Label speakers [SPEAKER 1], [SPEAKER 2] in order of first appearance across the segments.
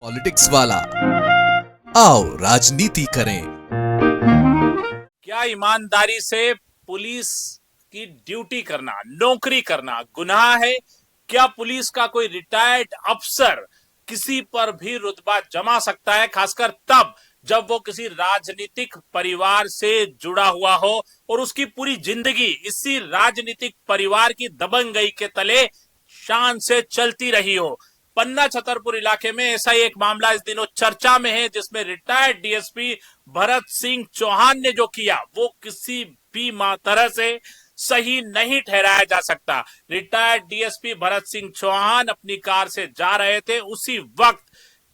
[SPEAKER 1] Politics वाला आओ राजनीति करें।
[SPEAKER 2] क्या ईमानदारी से पुलिस की ड्यूटी करना, नौकरी करना गुनाह है? क्या पुलिस का कोई रिटायर्ड अफसर किसी पर भी रुतबा जमा सकता है, खासकर तब जब वो किसी राजनीतिक परिवार से जुड़ा हुआ हो और उसकी पूरी जिंदगी इसी राजनीतिक परिवार की दबंगई के तले शान से चलती रही हो? पन्ना छतरपुर इलाके में ऐसा ही एक मामला इस दिनों चर्चा में है, जिसमें रिटायर्ड डीएसपी भरत सिंह चौहान ने जो किया वो किसी भी तरह से सही नहीं ठहराया जा सकता। रिटायर्ड डीएसपी भरत सिंह चौहान अपनी कार से जा रहे थे, उसी वक्त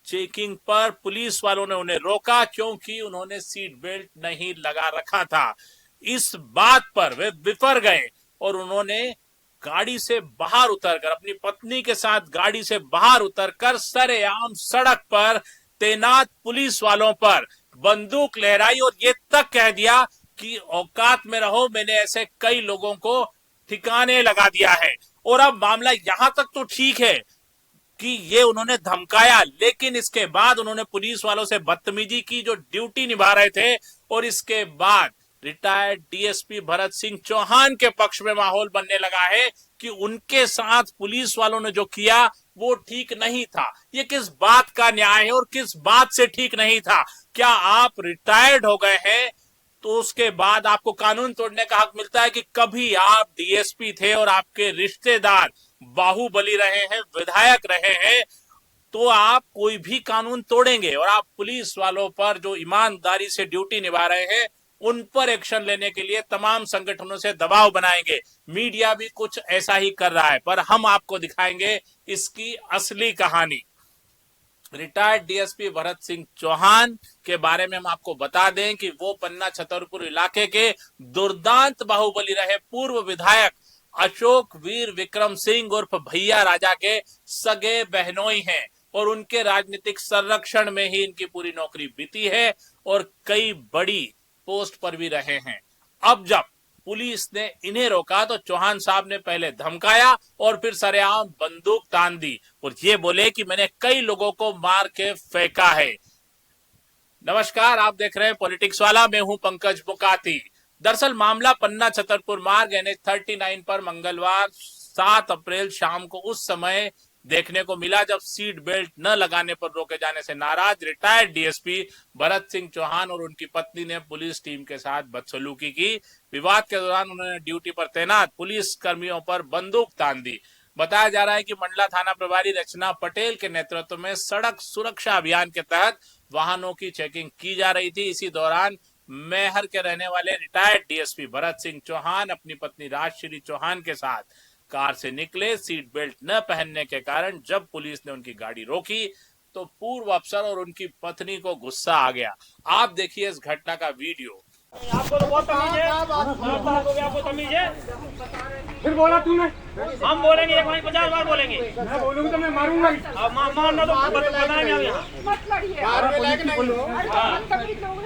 [SPEAKER 2] चेकिंग पर पुलिस वालों ने उन्हें रोका क्योंकि उन्होंने सीट बेल्ट नहीं लगा रखा था। इस बात पर वे विफर गए और उन्होंने गाड़ी से बाहर उतरकर, अपनी पत्नी के साथ गाड़ी से बाहर उतरकर सरेआम सड़क पर तैनात पुलिस वालों पर बंदूक लहराई और ये तक कह दिया कि औकात में रहो, मैंने ऐसे कई लोगों को ठिकाने लगा दिया है। और अब मामला यहां तक तो ठीक है कि ये उन्होंने धमकाया, लेकिन इसके बाद उन्होंने पुलिस वालों से बदतमीजी की जो ड्यूटी निभा रहे थे, और इसके बाद रिटायर्ड डीएसपी भरत सिंह चौहान के पक्ष में माहौल बनने लगा है कि उनके साथ पुलिस वालों ने जो किया वो ठीक नहीं था। ये किस बात का न्याय है और किस बात से ठीक नहीं था? क्या आप रिटायर्ड हो गए हैं तो उसके बाद आपको कानून तोड़ने का हक मिलता है कि कभी आप डीएसपी थे और आपके रिश्तेदार बाहुबली रहे हैं, विधायक रहे हैं, तो आप कोई भी कानून तोड़ेंगे और आप पुलिस वालों पर जो ईमानदारी से ड्यूटी निभा रहे हैं उन पर एक्शन लेने के लिए तमाम संगठनों से दबाव बनाएंगे। मीडिया भी कुछ ऐसा ही कर रहा है, पर हम आपको दिखाएंगे इसकी असली कहानी। रिटायर्ड डीएसपी भरत सिंह चौहान के बारे में हम आपको बता दें कि वो पन्ना छतरपुर इलाके के दुर्दांत बाहुबली रहे पूर्व विधायक अशोक वीर विक्रम सिंह उर्फ भैया राजा के सगे बहनोई हैं और उनके राजनीतिक संरक्षण में ही इनकी पूरी नौकरी बीती है और कई बड़ी पोस्ट पर भी रहे हैं। अब जब पुलिस ने इन्हें रोका तो चौहान साहब ने पहले धमकाया और फिर सरेआम बंदूक तान दी और ये बोले कि मैंने कई लोगों को मार के फेंका है। नमस्कार, आप देख रहे हैं पॉलिटिक्स वाला, मैं हूं पंकज बुकाती। दरअसल मामला पन्ना छतरपुर मार्ग NH 39 पर मंगलवार 7 अप्रैल शाम को उस समय देखने को मिला जब सीट बेल्ट न लगाने पर रोके जाने से नाराज रिटायर्ड डीएसपी भरत सिंह चौहान और उनकी पत्नी ने पुलिस टीम के साथ बदसलूकी की। विवाद के दौरान उन्होंने ड्यूटी पर तैनात पुलिस कर्मियों पर बंदूक तान दी। बताया जा रहा है कि मंडला थाना प्रभारी रचना पटेल के नेतृत्व में सड़क सुरक्षा अभियान के तहत वाहनों की चेकिंग की जा रही थी। इसी दौरान मैहर के रहने वाले रिटायर्ड डीएसपी भरत सिंह चौहान अपनी पत्नी राजश्री चौहान के साथ कार से निकले। सीट बेल्ट न पहनने के कारण जब पुलिस ने उनकी गाड़ी रोकी तो पूर्व अफसर और उनकी पत्नी को गुस्सा आ गया। आप देखिए इस घटना का वीडियो।
[SPEAKER 3] आपको तो बहुत तमीज है, आपको तमीज है।
[SPEAKER 4] फिर बोला तूने?
[SPEAKER 3] हम बोलेंगे, एक भाई 50 बार बोलेंगे।
[SPEAKER 4] मैं बोलूंगा तो मैं मारूंगा।
[SPEAKER 3] अब मारना तो बताएंगे हम यहाँ।
[SPEAKER 4] मत लड़िए।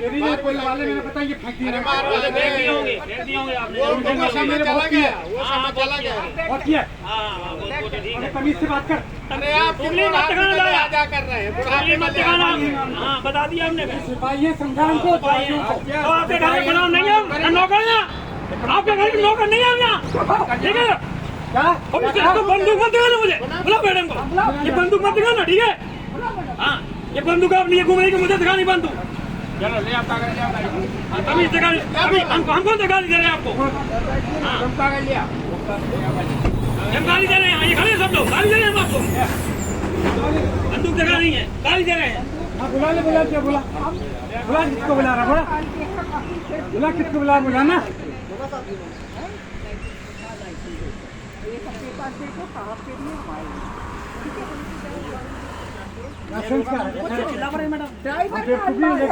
[SPEAKER 4] तेरी ये कोई वाले मैंने पता ये फेंक दिया।
[SPEAKER 3] देख दिए होंगे आपने।
[SPEAKER 4] वो समय चला गया। और किया?
[SPEAKER 3] हाँ, वो ठीक है।
[SPEAKER 4] तमीज से बात कर।
[SPEAKER 3] अरे आप पुलिस मत दिखाना कर रहे हैं। पुलिस मत दिखाना। हाँ, बता दिया हमने।
[SPEAKER 4] सिपाही समझा उनको।
[SPEAKER 3] आपके घर में गुलाम नहीं है, नौकर है। आपके घर में नौकर नहीं है यहाँ, ठीक है?
[SPEAKER 4] क्या?
[SPEAKER 3] और इसको बंदूक मत दिखाना मुझे। बुलाओ मैडम को। ये बंदूक मत दिखाना, ठीक है? हाँ, ये बंदूक आप लिए घूमेगी, मुझे दिखानी बंदूक। चलो ले आप तमीज दिखानी। हम कौन सा गाली दे रहे हैं आपको? हम गाली दे रहे हैं, ये खड़े सब लोग गाली दे रहे हैं हम आपको। बंदूक दिखा नहीं है, गाली दे रहे हैं।
[SPEAKER 4] बुला ले, बुला क्या बुला? बुला किसको बुला रहा? बुला किसको बुलाना?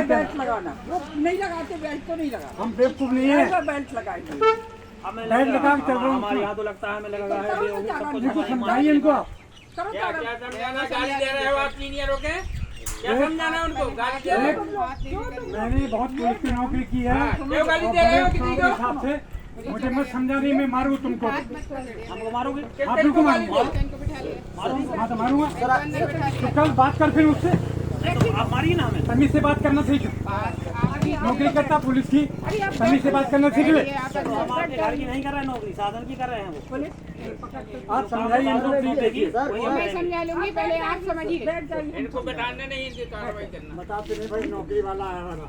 [SPEAKER 5] बेल्ट लगाना, वो नहीं लगाते, बेल्ट तो नहीं लगा।
[SPEAKER 4] हम बेवकूफ नहीं है,
[SPEAKER 5] बेल्ट लगाएंगे।
[SPEAKER 4] बेल्ट लगा के चल रहा हूँ।
[SPEAKER 3] हमारे यहाँ तो लगता है हमें लगा है।
[SPEAKER 4] समझाइए इनको।
[SPEAKER 3] गाली दे रहे हो आप सीनियरों के? क्या समझाना उनको? गाली दे रहे हो?
[SPEAKER 4] मैंने बहुत पुलिस की नौकरी की है।
[SPEAKER 3] गाली दे रहे हो किसी को?
[SPEAKER 4] हिसाब से मुझे मत समझा नहीं, मैं मारू तुमको।
[SPEAKER 3] हमको मारोगे?
[SPEAKER 4] आप लोग को मारूंगा। हाँ तो मारूंगा। तो कल बात कर फिर उससे।
[SPEAKER 3] तो आप मारिए ना हमें।
[SPEAKER 4] तमीज से बात करना सीख। नौकरी करता पुलिस की, तमीज से बात करना सीख ले।
[SPEAKER 3] तो हम आपके घर की नहीं कर रहे हैं नौकरी, साधन की कर रहे हैं वो।
[SPEAKER 4] आप समझाइए इनको, प्लीज देखिए।
[SPEAKER 5] मैं समझा लूंगी, पहले आप समझिए।
[SPEAKER 6] इनको बैठाने नहीं, इनकी कार्रवाई करना।
[SPEAKER 4] बताते नहीं भाई, नौकरी वाला आया वाला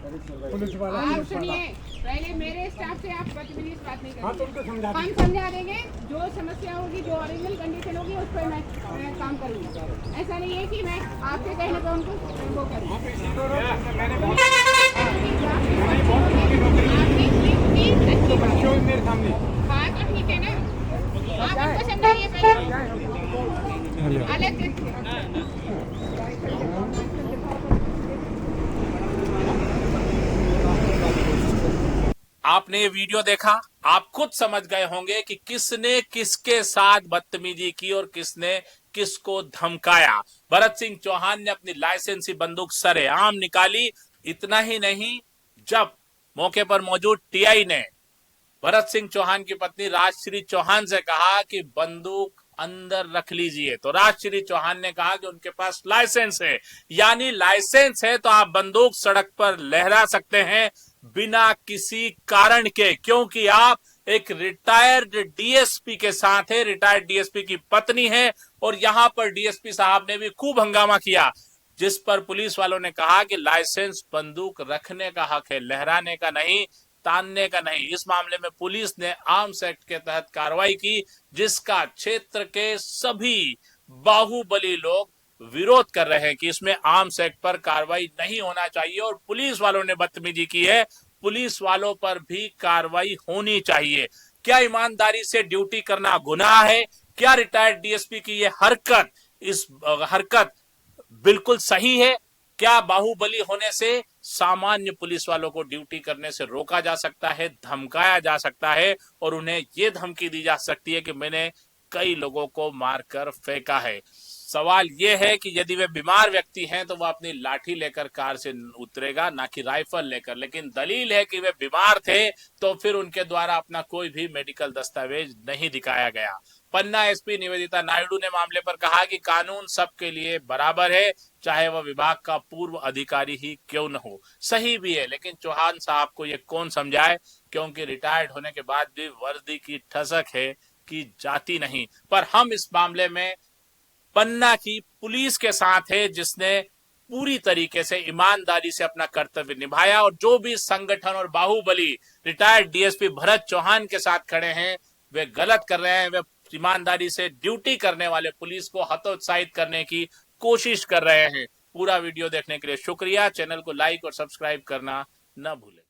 [SPEAKER 4] पुलिस वाला।
[SPEAKER 5] आप सुनिए, पहले मेरे स्टाफ से आप बदतमीजी से बात नहीं
[SPEAKER 4] हाँ तो
[SPEAKER 5] करेंगे।
[SPEAKER 4] उनको समझा
[SPEAKER 5] हम
[SPEAKER 4] दीजिए।
[SPEAKER 5] समझा देंगे, जो समस्या होगी, जो ओरिजिनल कंडीशन होगी, उस पर मैं काम करूंगा। ऐसा नहीं है कि मैं आपके कहने पर उनको वो करूँ।
[SPEAKER 4] मेरे सामने
[SPEAKER 5] हाँ तो ठीक है ना, आप उनको समझाइए पहले। अलग
[SPEAKER 2] आपने ये वीडियो देखा, आप खुद समझ गए होंगे कि किसने किसके साथ बदतमीजी की और किसने किसको धमकाया। भरत सिंह चौहान ने अपनी लाइसेंसी बंदूक सरेआम निकाली। इतना ही नहीं, जब मौके पर मौजूद टीआई ने भरत सिंह चौहान की पत्नी राजश्री चौहान से कहा कि बंदूक अंदर रख लीजिए, तो राजश्री चौहान ने कहा कि उनके पास लाइसेंस है, यानी लाइसेंस है तो आप बंदूक सड़क पर लहरा सकते हैं बिना किसी कारण के, क्योंकि आप एक रिटायर्ड डीएसपी के साथ है, रिटायर्ड डीएसपी की पत्नी है। और यहां पर डीएसपी साहब ने भी खूब हंगामा किया, जिस पर पुलिस वालों ने कहा कि लाइसेंस बंदूक रखने का हक है, लहराने का नहीं, तानने का नहीं। इस मामले में पुलिस ने आर्म्स एक्ट के तहत कार्रवाई की, जिसका क्षेत्र के सभी बाहुबली लोग विरोध कर रहे हैं कि इसमें आर्म्स एक्ट पर कार्रवाई नहीं होना चाहिए और पुलिस वालों ने बदतमीजी की है, पुलिस वालों पर भी कार्रवाई होनी चाहिए। क्या ईमानदारी से ड्यूटी करना गुनाह है? क्या रिटायर्ड डीएसपी की ये हरकत बिल्कुल सही है? क्या बाहुबली होने से सामान्य पुलिस वालों को ड्यूटी करने से रोका जा सकता है, धमकाया जा सकता है और उन्हें यह धमकी दी जा सकती है कि मैंने कई लोगों को मारकर फेंका है? सवाल यह है कि यदि वे बीमार व्यक्ति हैं तो वह अपनी लाठी लेकर कार से उतरेगा, ना कि राइफल लेकर। लेकिन दलील है कि वे बीमार थे तो फिर उनके द्वारा अपना कोई भी मेडिकल दस्तावेज नहीं दिखाया गया। पन्ना एसपी निवेदिता नायडू ने मामले पर कहा कि कानून सबके लिए बराबर है, चाहे वह विभाग का पूर्व अधिकारी ही क्यों न हो। सही भी है, लेकिन चौहान साहब को ये कौन समझाए, क्योंकि रिटायर्ड होने के बाद भी वर्दी की ठसक है कि जाती नहीं। पर हम इस मामले में पन्ना की पुलिस के साथ है, जिसने पूरी तरीके से ईमानदारी से अपना कर्तव्य निभाया और जो भी संगठन और बाहुबली रिटायर्ड डीएसपी भरत चौहान के साथ खड़े हैं वे गलत कर रहे हैं। वे ईमानदारी से ड्यूटी करने वाले पुलिस को हतोत्साहित करने की कोशिश कर रहे हैं। पूरा वीडियो देखने के लिए शुक्रिया। चैनल को लाइक और सब्सक्राइब करना न भूलें।